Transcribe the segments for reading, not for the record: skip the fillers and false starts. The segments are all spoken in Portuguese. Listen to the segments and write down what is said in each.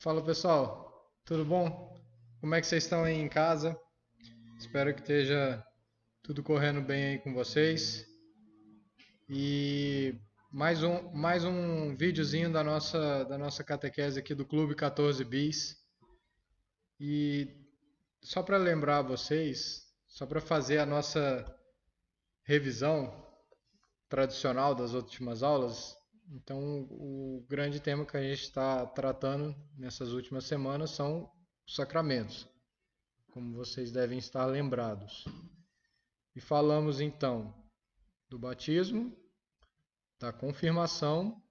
Fala pessoal, tudo bom? Como é que vocês estão aí em casa? Espero que esteja tudo correndo bem aí com vocês. E mais um videozinho da nossa catequese aqui do Clube 14 Bis. E só para lembrar vocês, só para fazer a nossa revisão tradicional das últimas aulas, então o grande tema que a gente está tratando nessas últimas semanas são os sacramentos, como vocês devem estar lembrados. E falamos então do batismo, da confirmação,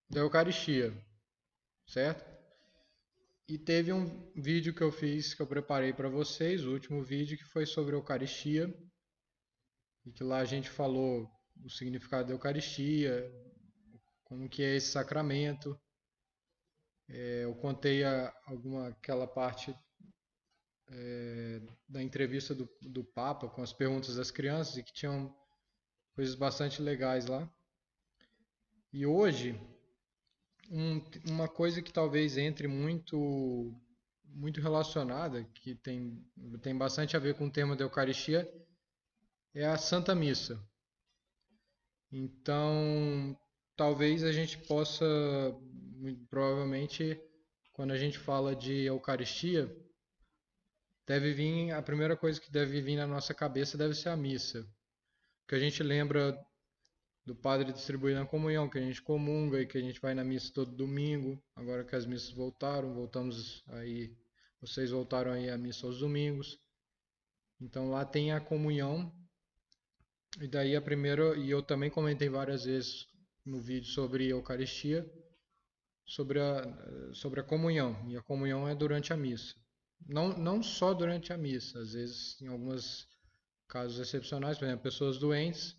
da Eucaristia, certo? E teve um vídeo que eu fiz, que eu preparei para vocês, o último vídeo, que foi sobre a Eucaristia, e que lá a gente falou o significado da Eucaristia, como que é esse sacramento. Eu contei aquela parte da entrevista do Papa com as perguntas das crianças e que tinham coisas bastante legais lá. E hoje, uma coisa que talvez entre muito relacionada, que tem bastante a ver com o tema da Eucaristia, é a Santa Missa. Então, talvez a gente possa, muito provavelmente, quando a gente fala de Eucaristia, a primeira coisa que deve vir na nossa cabeça deve ser a missa. Que a gente lembra do padre distribuindo a comunhão, que a gente comunga e que a gente vai na missa todo domingo. Agora que as missas voltaram, voltamos aí, vocês voltaram aí à missa aos domingos. Então lá tem a comunhão. E daí a primeira, e eu também comentei várias vezes no vídeo sobre a Eucaristia, sobre a comunhão. E a comunhão é durante a missa. Não só durante a missa, às vezes em alguns casos excepcionais, por exemplo, pessoas doentes,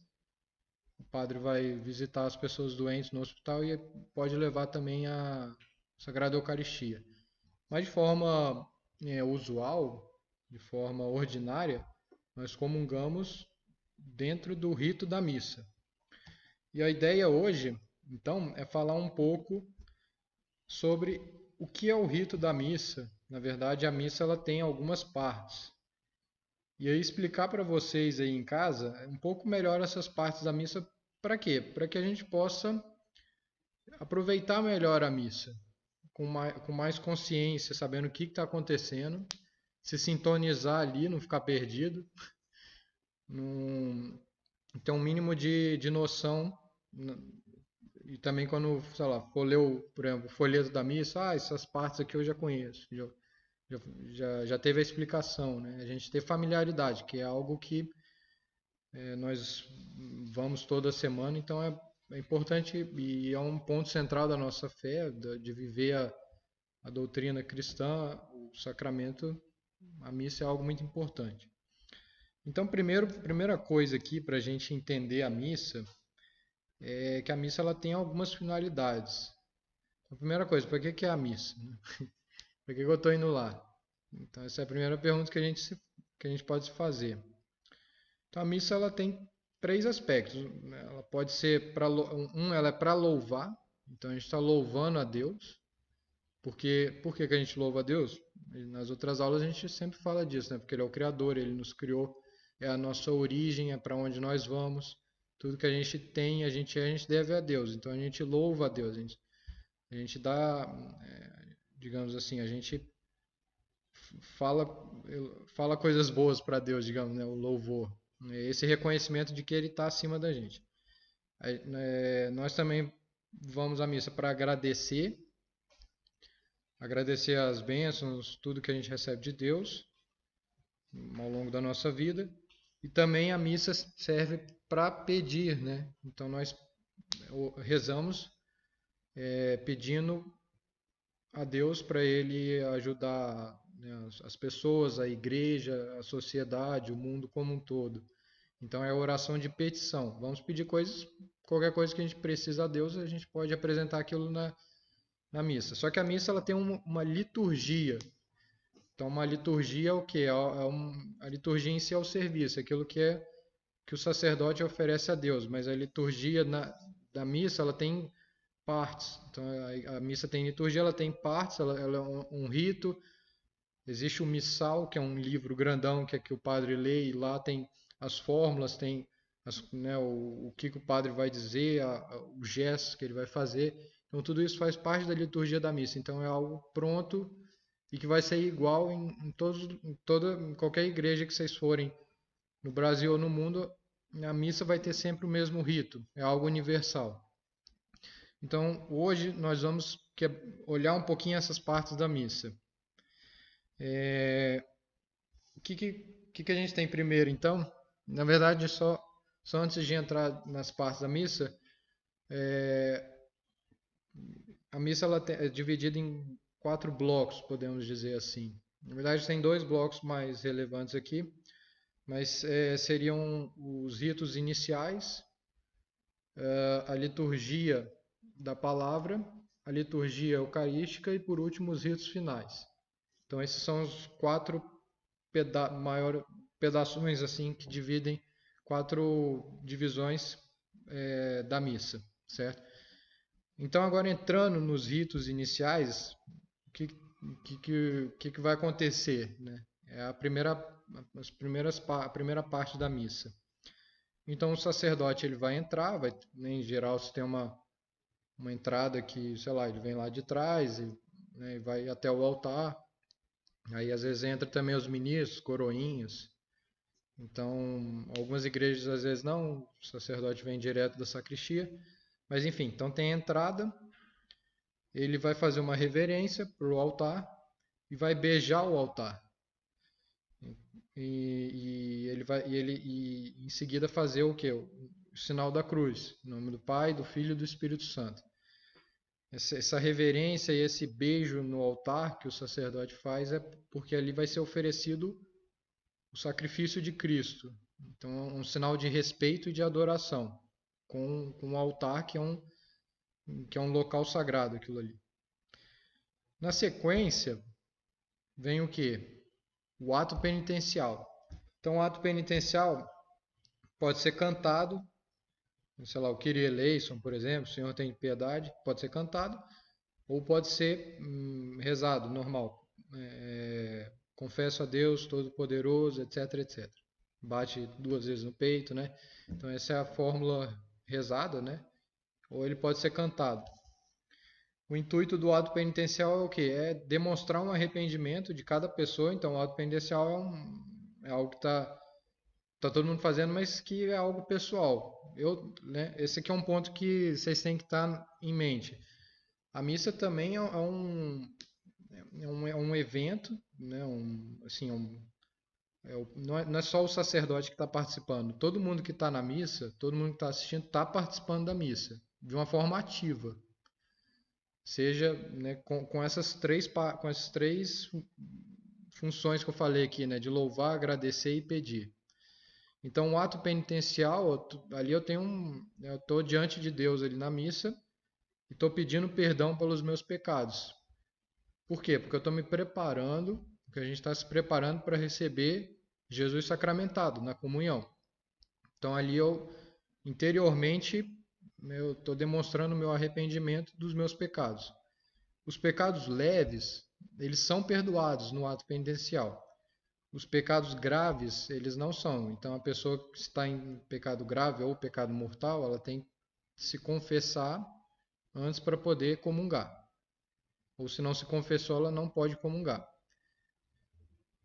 o padre vai visitar as pessoas doentes no hospital e pode levar também a Sagrada Eucaristia. Mas de forma usual, de forma ordinária, nós comungamos dentro do rito da missa. E a ideia hoje, então, é falar um pouco sobre o que é o rito da missa. Na verdade, a missa ela tem algumas partes. E aí explicar para vocês aí em casa um pouco melhor essas partes da missa. Para quê? Para que a gente possa aproveitar melhor a missa, com mais consciência, sabendo o que está acontecendo, se sintonizar ali, não ficar perdido, não, ter um mínimo de noção. E também quando, sei lá, for ler, por exemplo, o folheto da missa, essas partes aqui eu já conheço, já teve a explicação, né? A gente ter familiaridade, que é algo que nós vamos toda semana, então é importante e é um ponto central da nossa fé, de viver a doutrina cristã, o sacramento, a missa é algo muito importante. Então, primeira coisa aqui para a gente entender a missa é que a missa ela tem algumas finalidades. A primeira coisa, para que é a missa? Para que eu estou indo lá? Então, essa é a primeira pergunta que a gente pode se fazer. Então, a missa ela tem três aspectos. Ela pode ser ela é para louvar. Então, a gente está louvando a Deus. Por que a gente louva a Deus? Nas outras aulas a gente sempre fala disso, né? Porque Ele é o Criador, Ele nos criou, é a nossa origem, é para onde nós vamos. Tudo que a gente tem, a gente deve a Deus. Então a gente louva a Deus, a gente dá, digamos assim, a gente fala, fala coisas boas para Deus, digamos, né? O louvor. Esse reconhecimento de que Ele está acima da gente. Nós também vamos à missa para agradecer as bênçãos, tudo que a gente recebe de Deus ao longo da nossa vida. E também a missa serve para pedir, né? Então nós rezamos pedindo a Deus para Ele ajudar, né, as pessoas, a igreja, a sociedade, o mundo como um todo. Então é a oração de petição. Vamos pedir coisas, qualquer coisa que a gente precisa a Deus, a gente pode apresentar aquilo na missa. Só que a missa ela tem uma liturgia. Então uma liturgia é o quê? A liturgia em si é o serviço, aquilo que o sacerdote oferece a Deus. Mas a liturgia da missa ela tem partes. Então a missa tem liturgia, ela tem partes, ela é um rito. Existe o missal, que é um livro grandão que o padre lê, e lá tem as fórmulas, tem né, o que o padre vai dizer, os gestos que ele vai fazer. Então tudo isso faz parte da liturgia da missa. Então é algo pronto e que vai ser igual em qualquer igreja que vocês forem no Brasil ou no mundo. A missa vai ter sempre o mesmo rito, é algo universal. Então hoje nós vamos olhar um pouquinho essas partes da missa. O que a gente tem primeiro, então? Na verdade, só antes de entrar nas partes da missa, a missa ela é dividida em 4 blocos, podemos dizer assim. Na verdade, tem 2 blocos mais relevantes aqui, mas seriam os ritos iniciais, a liturgia da palavra, a liturgia eucarística e, por último, os ritos finais. Então, esses são os 4 maiores pedaços assim que dividem 4 divisões da missa, certo? Então agora entrando nos ritos iniciais, o que vai acontecer, né? É a primeira parte da missa. Então o sacerdote ele vai entrar, né, em geral se tem uma entrada que, sei lá, ele vem lá de trás né, e vai até o altar. Aí às vezes entra também os ministros, coroinhas. Então, algumas igrejas às vezes não, o sacerdote vem direto da sacristia. Mas enfim, então tem a entrada, ele vai fazer uma reverência para o altar e vai beijar o altar. E em seguida fazer o quê? O sinal da cruz, em nome do Pai, do Filho e do Espírito Santo. Essa reverência e esse beijo no altar que o sacerdote faz é porque ali vai ser oferecido o sacrifício de Cristo. Então é um sinal de respeito e de adoração com o altar que é um local sagrado aquilo ali. Na sequência vem o que? O ato penitencial. Então o ato penitencial pode ser cantado, sei lá, o Kyrie eleison, por exemplo, o Senhor tem piedade, pode ser cantado, ou pode ser rezado, normal. Confesso a Deus Todo-Poderoso, etc, etc. Bate 2 vezes no peito, né? Então essa é a fórmula rezada, né? Ou ele pode ser cantado. O intuito do ato penitencial é o quê? É demonstrar um arrependimento de cada pessoa. Então o ato penitencial é algo que tá todo mundo fazendo, mas que é algo pessoal. Né, esse aqui é um ponto que vocês têm que estar em mente. A missa também é um evento, né? Assim, não é só o sacerdote que está participando. Todo mundo que está na missa, todo mundo que está assistindo, está participando da missa de uma forma ativa. Seja, né, com essas três funções que eu falei aqui, né, de louvar, agradecer e pedir. Então, o ato penitencial, ali eu estou diante de Deus ali na missa e estou pedindo perdão pelos meus pecados. Por quê? Porque eu estou me preparando, porque a gente está se preparando para receber Jesus sacramentado na comunhão. Então, ali interiormente, eu estou demonstrando o meu arrependimento dos meus pecados. Os pecados leves, eles são perdoados no ato penitencial. Os pecados graves, eles não são. Então, a pessoa que está em pecado grave ou pecado mortal, ela tem que se confessar antes para poder comungar. Ou se não se confessou, ela não pode comungar.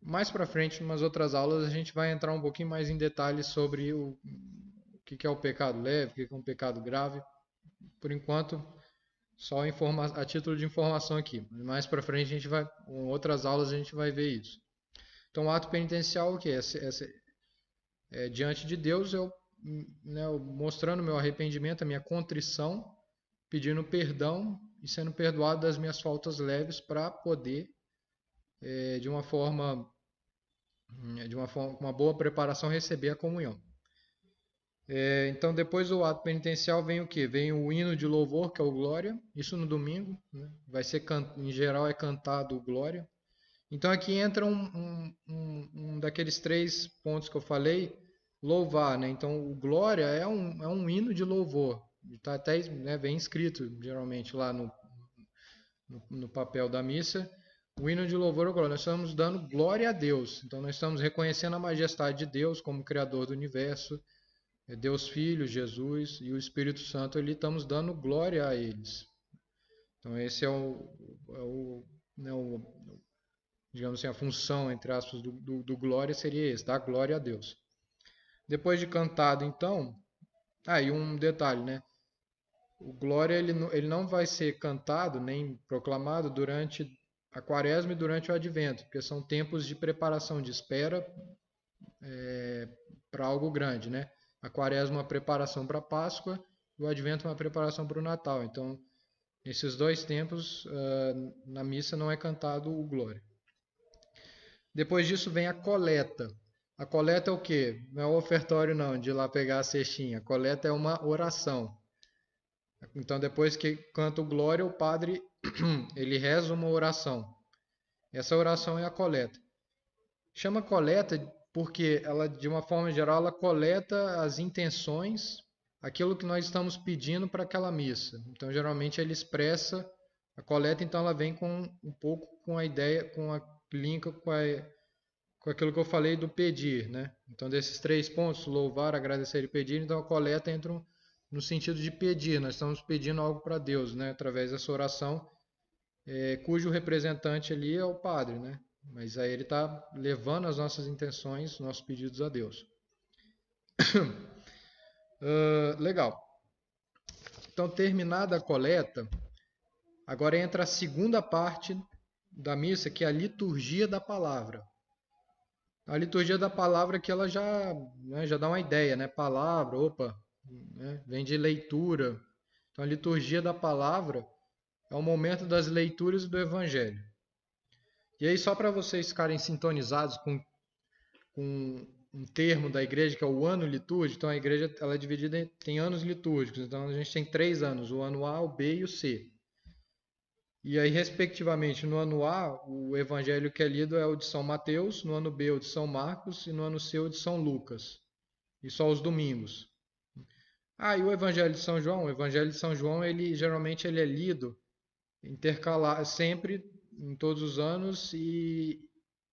Mais para frente, em umas outras aulas, a gente vai entrar um pouquinho mais em detalhes sobre o que é o pecado leve, o que é um pecado grave. Por enquanto, só a título de informação aqui. Mais para frente, em outras aulas, a gente vai ver isso. Então, o ato penitencial, o que é? Diante de Deus, né, eu mostrando meu arrependimento, a minha contrição, pedindo perdão e sendo perdoado das minhas faltas leves para poder, de uma forma, com uma boa preparação, receber a comunhão. Então, depois do ato penitencial vem o que? Vem o hino de louvor, que é o Glória. Isso no domingo, né? Em geral é cantado o Glória. Então aqui entra um daqueles 3 pontos que eu falei, louvar, né? Então o Glória é um hino de louvor. está até, né, bem escrito, geralmente, lá no papel da missa, o hino de louvor ao glória. Nós estamos dando glória a Deus. Então, nós estamos reconhecendo a majestade de Deus como Criador do universo, Deus Filho, Jesus e o Espírito Santo, ali estamos dando glória a eles. Então, esse né, digamos assim, a função, entre aspas, do glória seria esse, dar glória a Deus. Depois de cantado, então, e um detalhe, né? O glória ele não vai ser cantado nem proclamado durante a quaresma e durante o advento, porque são tempos de preparação, de espera para algo grande, né? A quaresma é uma preparação para a Páscoa e o advento é uma preparação para o Natal. Então, nesses dois tempos, na missa não é cantado o glória. Depois disso vem a coleta. A coleta é o quê? Não é o ofertório não, de ir lá pegar a cestinha. A coleta é uma oração. Então, depois que canta o glória, o padre ele reza uma oração. Essa oração é a coleta. Chama coleta porque ela, de uma forma geral, ela coleta as intenções, aquilo que nós estamos pedindo para aquela missa. Então, geralmente ele expressa a coleta, então ela vem com um pouco com a ideia, linka com aquilo que eu falei do pedir, né? Então, desses 3 pontos, louvar, agradecer e pedir, então a coleta entra no sentido de pedir. Nós estamos pedindo algo para Deus, né? Através dessa oração, cujo representante ali é o padre, né? Mas aí ele está levando as nossas intenções, nossos pedidos a Deus. Legal. Então, terminada a coleta, agora entra a segunda parte da missa, que é a liturgia da palavra. A liturgia da palavra que ela já, né, já dá uma ideia, né? Palavra, né, vem de leitura. Então, a liturgia da palavra é o momento das leituras do Evangelho. E aí, só para vocês ficarem sintonizados com um termo da igreja, que é o ano litúrgico, então a igreja ela é dividida em anos litúrgicos. Então, a gente tem 3 anos, o ano A, o B e o C. E aí, respectivamente, no ano A, o evangelho que é lido é o de São Mateus, no ano B, o de São Marcos, e no ano C, o de São Lucas. E só os domingos. E o evangelho de São João? O evangelho de São João, geralmente ele é lido intercalar sempre, em todos os anos, e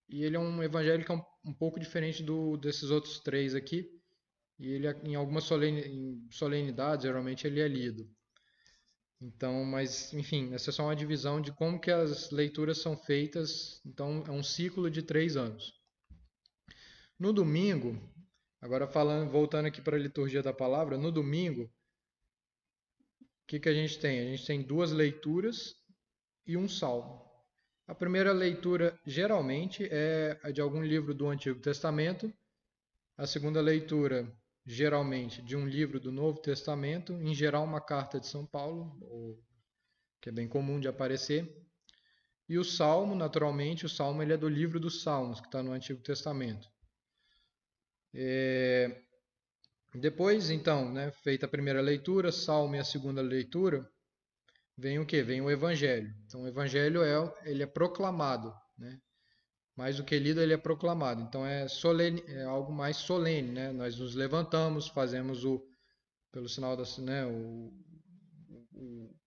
ele é um evangelho que é um pouco diferente desses outros 3 aqui. E ele, em algumas solenidades, geralmente ele é lido. Então, mas, enfim, essa é só uma divisão de como que as leituras são feitas. Então, é um ciclo de 3 anos. No domingo, agora voltando aqui para a liturgia da palavra, no domingo, o que a gente tem? A gente tem 2 leituras e um salmo. A primeira leitura, geralmente, é a de algum livro do Antigo Testamento. A segunda leitura, geralmente, de um livro do Novo Testamento, em geral uma carta de São Paulo, que é bem comum de aparecer. E o Salmo, naturalmente, o Salmo ele é do livro dos Salmos, que está no Antigo Testamento. Depois, então, né, feita a primeira leitura, Salmo e a segunda leitura, vem o quê? Vem o Evangelho. Então, o Evangelho ele é proclamado, né? Mais do que lido, ele é proclamado. Então, é algo mais solene, né? Nós nos levantamos, fazemos pelo sinal da, né, o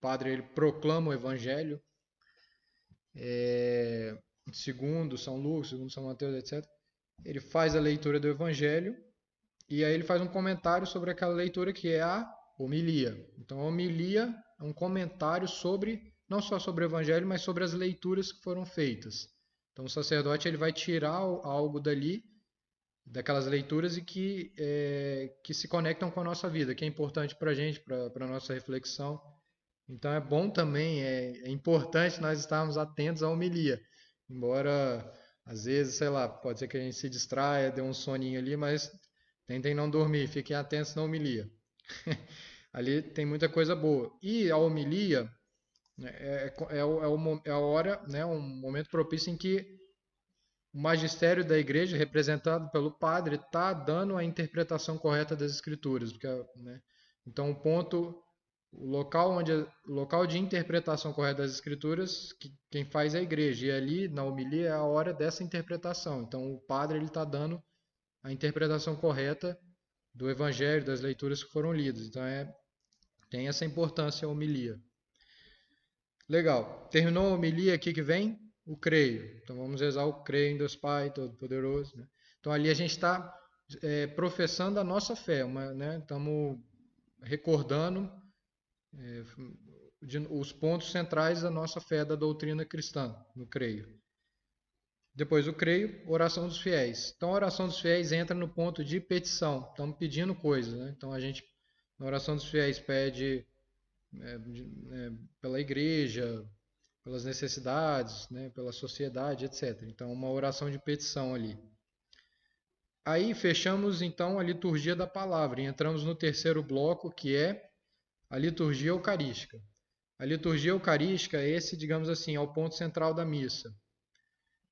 padre ele proclama o Evangelho, segundo São Lucas, segundo São Mateus, etc. Ele faz a leitura do Evangelho e aí ele faz um comentário sobre aquela leitura que é a homilia. Então, a homilia é um comentário não só sobre o Evangelho, mas sobre as leituras que foram feitas. Então, o sacerdote ele vai tirar algo dali, daquelas leituras e que se conectam com a nossa vida, que é importante para a gente, para a nossa reflexão. Então, é bom também, é importante nós estarmos atentos à homilia. Embora, às vezes, sei lá, pode ser que a gente se distraia, dê um soninho ali, mas tentem não dormir, fiquem atentos na homilia. Ali tem muita coisa boa. E a homilia é a hora, né, um momento propício em que o magistério da igreja, representado pelo padre, está dando a interpretação correta das escrituras. Porque, né, então, o local de interpretação correta das escrituras, quem faz é a igreja. E ali, na homilia, é a hora dessa interpretação. Então, o padre está dando a interpretação correta do evangelho, das leituras que foram lidas. Então, Tem essa importância a homilia. Legal. Terminou a homilia, aqui que vem? O creio. Então vamos rezar o creio em Deus Pai Todo-Poderoso, né? Então ali a gente está professando a nossa fé, né? Estamos recordando os pontos centrais da nossa fé, da doutrina cristã, no creio. Depois o creio, oração dos fiéis. Então a oração dos fiéis entra no ponto de petição. Estamos pedindo coisas, né? Então a gente, na oração dos fiéis, pede pela igreja, pelas necessidades, né? Pela sociedade, etc. Então uma oração de petição ali. Aí fechamos então a liturgia da palavra e entramos no terceiro bloco, que é a liturgia eucarística. A liturgia eucarística, esse, digamos assim, é o ponto central da missa.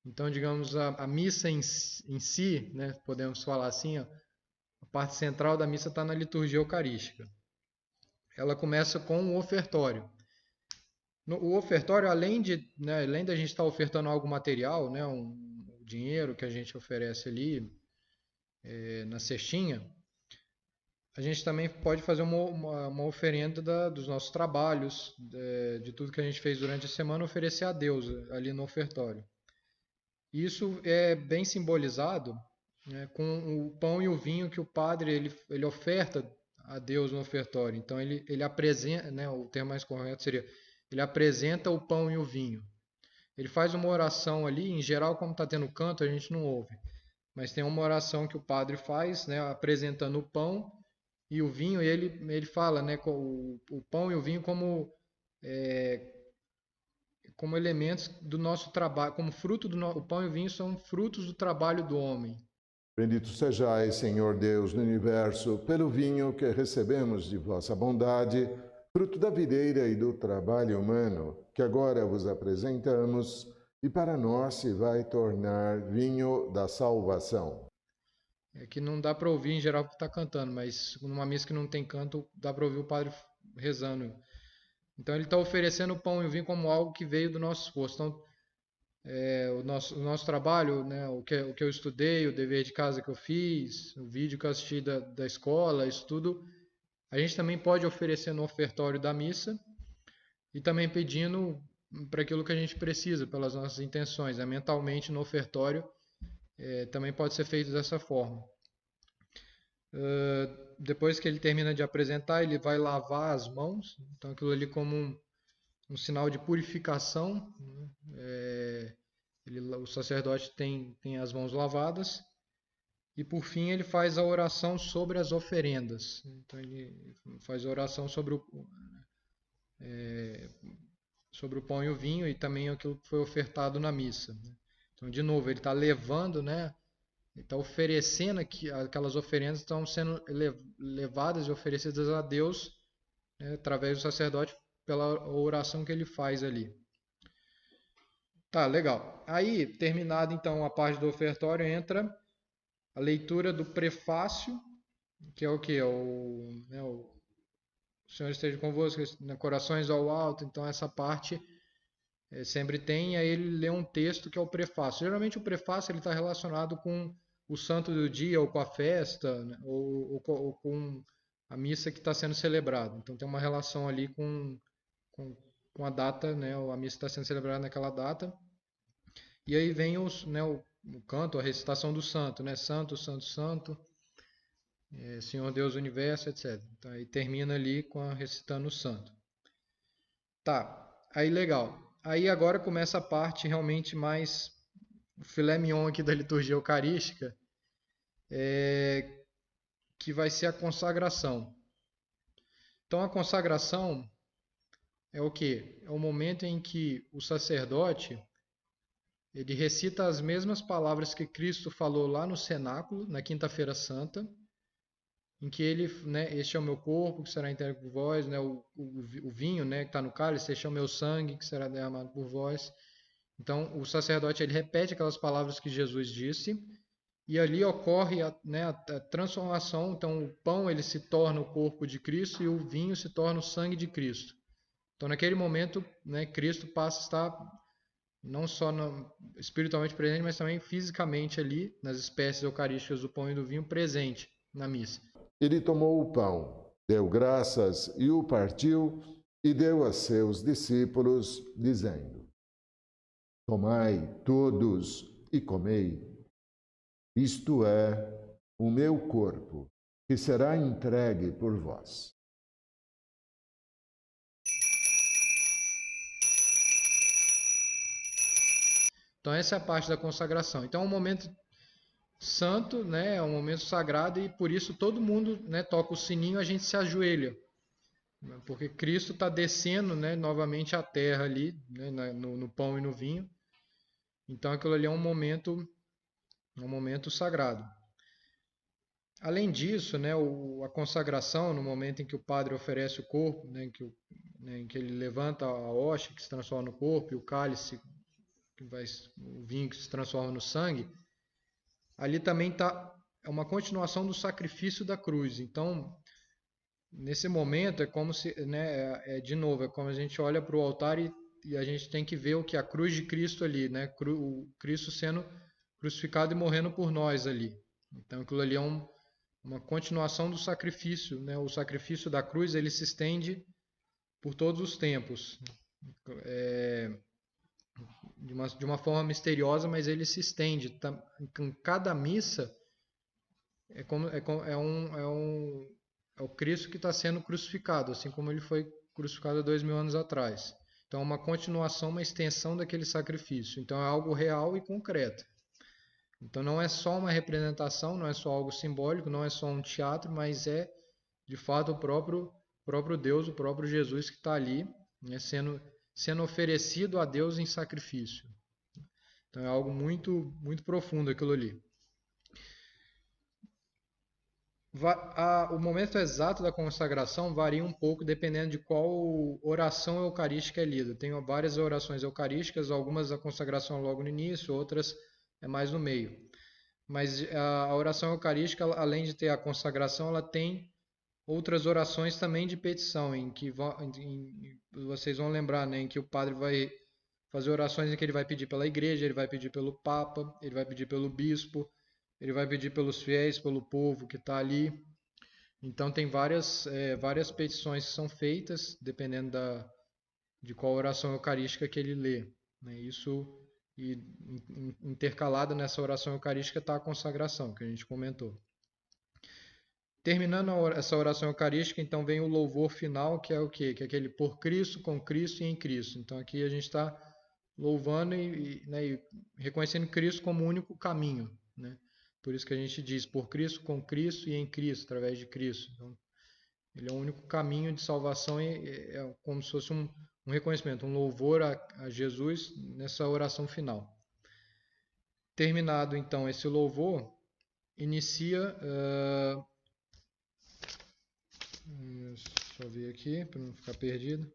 Então, digamos, a missa em si, né, podemos falar assim, ó, a parte central da missa está na liturgia eucarística. Ela começa com o ofertório. O ofertório, além da gente estar ofertando algo material, né, um dinheiro que a gente oferece ali na cestinha, a gente também pode fazer uma oferenda dos nossos trabalhos, de tudo que a gente fez durante a semana, oferecer a Deus ali no ofertório. Isso é bem simbolizado, né, com o pão e o vinho que o padre ele oferta a Deus no ofertório. Então ele apresenta, né, o termo mais correto seria, ele apresenta o pão e o vinho. Ele faz uma oração ali, em geral, como está tendo canto, a gente não ouve. Mas tem uma oração que o padre faz, né, apresentando o pão e o vinho, e ele fala, né, o pão e o vinho como elementos do nosso trabalho, como fruto o pão e o vinho são frutos do trabalho do homem. Bendito sejais, Senhor Deus do universo, pelo vinho que recebemos de vossa bondade, fruto da videira e do trabalho humano, que agora vos apresentamos, e para nós se vai tornar vinho da salvação. É que não dá para ouvir em geral porque está cantando, mas numa missa que não tem canto, dá para ouvir o padre rezando. Então ele está oferecendo o pão e o vinho como algo que veio do nosso esforço. Então, o nosso trabalho, né, o que eu estudei, o dever de casa que eu fiz, o vídeo que eu assisti da escola, isso tudo, a gente também pode oferecer no ofertório da missa e também pedindo para aquilo que a gente precisa, pelas nossas intenções. Mentalmente no ofertório também pode ser feito dessa forma. Depois que ele termina de apresentar, ele vai lavar as mãos, então aquilo ali como um sinal de purificação, né? O sacerdote tem as mãos lavadas, e por fim ele faz a oração sobre as oferendas. Então ele faz a oração sobre o pão e o vinho e também aquilo que foi ofertado na missa. Então, de novo, ele está levando, né? Ele está oferecendo aquelas oferendas estão sendo levadas e oferecidas a Deus, né, através do sacerdote pela oração que ele faz ali. Tá, legal. Aí, terminada então a parte do ofertório, entra a leitura do prefácio, que é o que? O Senhor esteja convosco, né, corações ao alto. Então essa parte sempre tem, aí ele lê um texto que é o prefácio. Geralmente o prefácio está relacionado com o santo do dia, ou com a festa, né, ou com a missa que está sendo celebrada. Então tem uma relação ali com a data, né, a missa está sendo celebrada naquela data. E aí vem né, o canto, a recitação do santo, né? Santo, santo, santo, Senhor Deus do universo, etc. Então aí termina ali recitando o santo. Tá, aí legal. Aí agora começa a parte realmente mais o filé mignon aqui da liturgia eucarística, que vai ser a consagração. Então a consagração é o quê? É o momento em que o sacerdote ele recita as mesmas palavras que Cristo falou lá no cenáculo, na Quinta-feira Santa, em que ele, né, este é o meu corpo que será entregue por vós, né, o vinho, né, que está no cálice, este é o meu sangue que será derramado por vós. Então, o sacerdote ele repete aquelas palavras que Jesus disse, e ali ocorre a transformação. Então, o pão ele se torna o corpo de Cristo e o vinho se torna o sangue de Cristo. Então, naquele momento, né, Cristo passa a estar não só espiritualmente presente, mas também fisicamente ali, nas espécies eucarísticas do pão e do vinho, presente na missa. Ele tomou o pão Deu graças e o partiu e deu a seus discípulos, dizendo: Tomai todos e comei. Isto é o meu corpo, que será entregue por vós. Então essa é a parte da consagração. Então é um momento santo, né? É um momento sagrado e por isso todo mundo, né, toca o sininho, a gente se ajoelha, né, porque Cristo está descendo, né, novamente à terra ali, né, no pão e no vinho. Então aquilo ali é um momento sagrado. Além disso, né, a consagração, no momento em que o padre oferece o corpo, né, em que ele levanta a hóstia que se transforma no corpo e o cálice, o vinho que se transforma no sangue, ali também é uma continuação do sacrifício da cruz. Então, nesse momento é como se, né, de novo, é como a gente olha para o altar e a gente tem que ver o que a cruz de Cristo ali, né, o Cristo sendo crucificado e morrendo por nós ali. Então, aquilo ali é uma continuação do sacrifício, né? O sacrifício da cruz ele se estende por todos os tempos, de uma forma misteriosa, mas ele se estende. Em cada missa é o Cristo que está sendo crucificado, assim como ele foi crucificado há 2000 anos atrás. Então é uma continuação, uma extensão daquele sacrifício. Então é algo real e concreto. Então não é só uma representação, não é só algo simbólico, não é só um teatro, mas é de fato o próprio Deus, o próprio Jesus que está ali, né, sendo oferecido a Deus em sacrifício. Então é algo muito, muito profundo aquilo ali. O momento exato da consagração varia um pouco dependendo de qual oração eucarística é lida. Tem várias orações eucarísticas, algumas a consagração logo no início, outras é mais no meio. Mas a oração eucarística, além de ter a consagração, ela tem outras orações também de petição, em que vocês vão lembrar, né, em que o padre vai fazer orações em que ele vai pedir pela igreja, ele vai pedir pelo papa, ele vai pedir pelo bispo, ele vai pedir pelos fiéis, pelo povo que está ali. Então tem várias petições que são feitas, dependendo de qual oração eucarística que ele lê, né? Isso, e intercalada nessa oração eucarística está a consagração, que a gente comentou. Terminando essa oração eucarística, então vem o louvor final, que é o quê? Que é aquele por Cristo, com Cristo e em Cristo. Então aqui a gente está louvando né, e reconhecendo Cristo como o único caminho, né? Por isso que a gente diz por Cristo, com Cristo e em Cristo, através de Cristo. Então, ele é o único caminho de salvação e é como se fosse um reconhecimento, um louvor a Jesus nessa oração final. Terminado então esse louvor, inicia... deixa eu ver aqui, para não ficar perdido.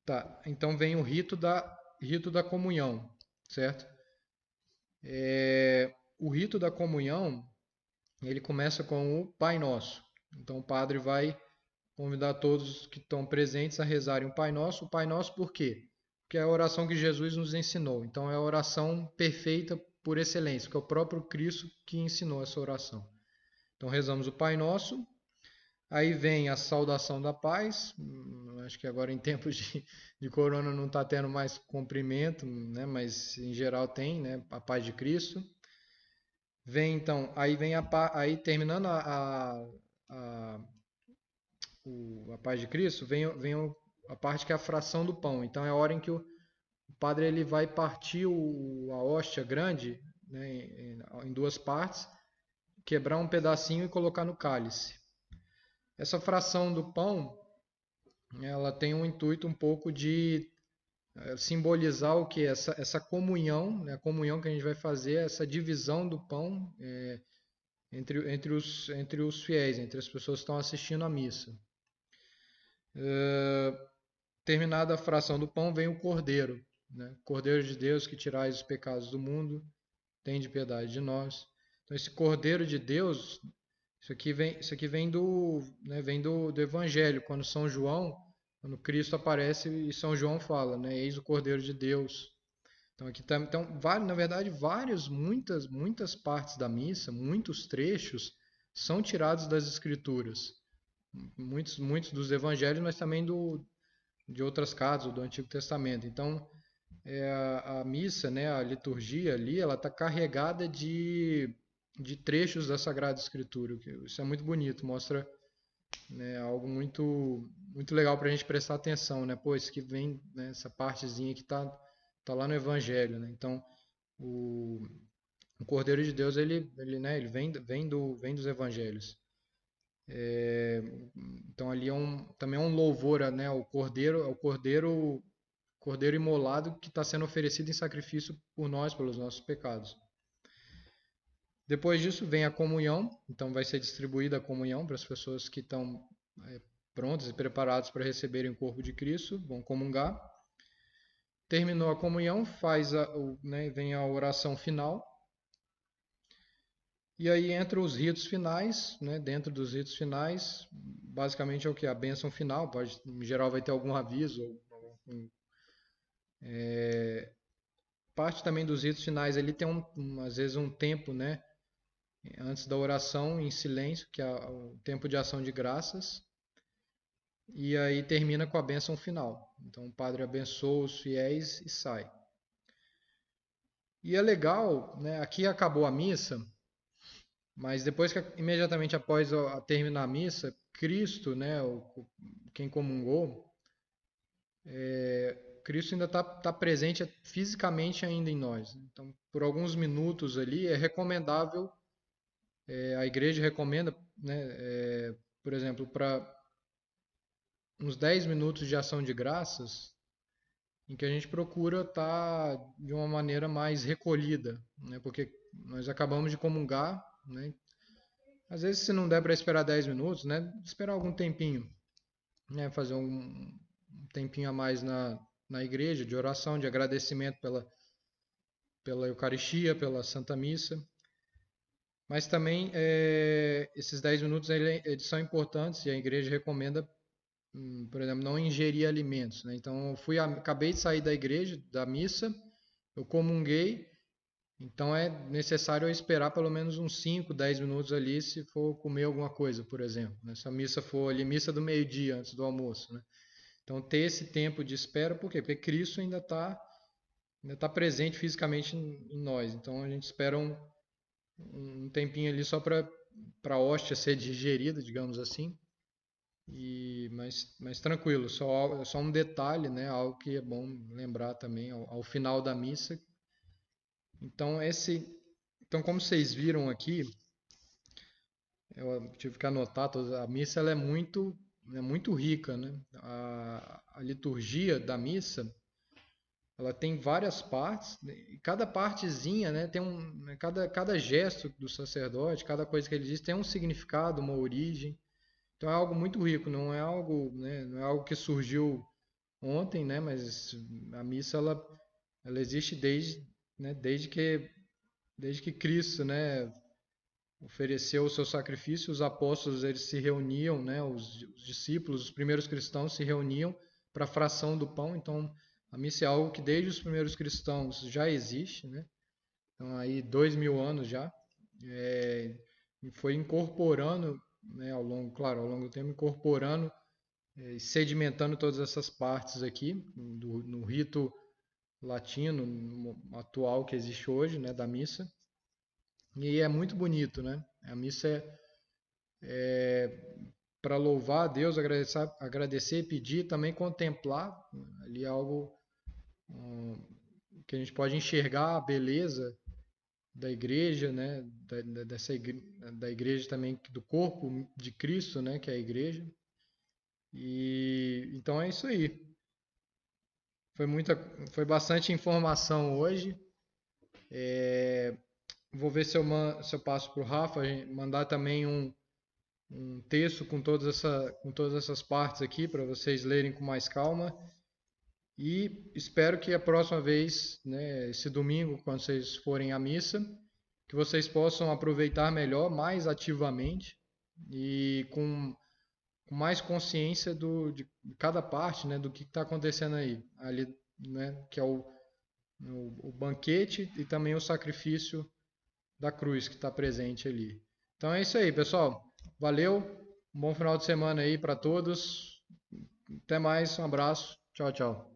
Tá, então vem o rito da comunhão, certo? O rito da comunhão, ele começa com o Pai Nosso. Então o padre vai convidar todos que estão presentes a rezarem o Pai Nosso. O Pai Nosso por quê? Porque é a oração que Jesus nos ensinou. Então é a oração perfeita por excelência, que é o próprio Cristo que ensinou essa oração. Então rezamos o Pai Nosso. Aí vem a saudação da paz. Acho que agora em tempos de corona não está tendo mais cumprimento, né? Mas em geral tem, né? A paz de Cristo. Vem então, aí terminando a paz de Cristo, vem a parte que é a fração do pão. Então é a hora em que o padre ele vai partir a hóstia grande, né, em duas partes, quebrar um pedacinho e colocar no cálice. Essa fração do pão, ela tem um intuito um pouco de simbolizar o que? Essa comunhão, né, a comunhão que a gente vai fazer, essa divisão do pão entre os fiéis, entre as pessoas que estão assistindo à missa. Terminada a fração do pão, vem o cordeiro, né? Cordeiro de Deus que tirais os pecados do mundo, tende piedade de nós. Então esse cordeiro de Deus, isso aqui vem do Evangelho, quando Cristo aparece e São João fala, né? Eis o Cordeiro de Deus. Então aqui na verdade muitas partes da missa, muitos trechos são tirados das Escrituras. Muitos dos evangelhos, mas também de outras cartas do Antigo Testamento. Então, a missa, né, a liturgia ali, ela está carregada de trechos da Sagrada Escritura. Isso é muito bonito, mostra, né, algo muito legal para a gente prestar atenção, né? Pô, isso que vem, né, essa partezinha que tá lá no Evangelho, né? Então, o Cordeiro de Deus, né, ele vem dos Evangelhos. Então ali também é um louvor, né, ao Cordeiro imolado que está sendo oferecido em sacrifício por nós, pelos nossos pecados. Depois disso vem a comunhão, então vai ser distribuída a comunhão para as pessoas que estão prontas e preparadas para receberem o corpo de Cristo, vão comungar. Terminou a comunhão, né, vem a oração final. E aí entra os ritos finais, né? Dentro dos ritos finais, basicamente é o que? A bênção final, em geral vai ter algum aviso. Parte também dos ritos finais, ele tem às vezes um tempo, né? Antes da oração, em silêncio, que é o tempo de ação de graças. E aí termina com a bênção final. Então o padre abençoa os fiéis e sai. E é legal, né? Aqui acabou a missa. Mas depois imediatamente após terminar a missa, Cristo, né, quem comungou, Cristo ainda está presente fisicamente ainda em nós. Então, por alguns minutos ali, é recomendável, a igreja recomenda, né, por exemplo, para uns 10 minutos de ação de graças, em que a gente procura estar de uma maneira mais recolhida, né, porque nós acabamos de comungar, né. Às vezes, se não der para esperar 10 minutos, né, esperar algum tempinho, né, fazer um tempinho a mais na igreja, de oração, de agradecimento pela Eucaristia, pela Santa Missa. Mas também esses 10 minutos eles são importantes e a igreja recomenda, por exemplo, não ingerir alimentos, né? Então, acabei de sair da igreja, da missa, eu comunguei. Então é necessário eu esperar pelo menos uns 5, 10 minutos ali se for comer alguma coisa, por exemplo. Se a missa for ali, missa do meio-dia, antes do almoço, né? Então ter esse tempo de espera, por quê? Porque Cristo ainda tá presente fisicamente em nós. Então a gente espera um tempinho ali só para a hóstia ser digerida, digamos assim. Mas tranquilo, só um detalhe, né? Algo que é bom lembrar também ao final da missa. Então, como vocês viram aqui, eu tive que anotar, a missa ela é muito rica, né? A liturgia da missa, ela tem várias partes, né? E cada partezinha, né, cada gesto do sacerdote, cada coisa que ele diz tem um significado, uma origem. Então é algo muito rico, não é algo, né, não é algo que surgiu ontem, né? Mas a missa ela existe desde que Cristo, né, ofereceu o seu sacrifício, os apóstolos eles se reuniam, né, os discípulos, os primeiros cristãos se reuniam para a fração do pão. Então, a missa é algo que desde os primeiros cristãos já existe, né? Então, aí 2000 anos já, e foi incorporando, né, ao longo do tempo, incorporando e sedimentando todas essas partes aqui no rito latino atual que existe hoje, né, da missa. E é muito bonito, né? A missa para louvar a Deus, agradecer, pedir, também contemplar ali algo que a gente pode enxergar a beleza da igreja, né? Da igreja também, do corpo de Cristo, né? Que é a igreja. E então é isso aí. Foi bastante informação hoje. Vou ver se eu passo para o Rafa, mandar também um texto com com todas essas partes aqui para vocês lerem com mais calma. E espero que a próxima vez, né, esse domingo, quando vocês forem à missa, que vocês possam aproveitar melhor, mais ativamente e com mais consciência de cada parte, né, do que está acontecendo ali, né, que é o banquete e também o sacrifício da cruz que está presente ali. Então é isso aí, pessoal. Valeu, um bom final de semana aí para todos. Até mais, um abraço. Tchau, tchau.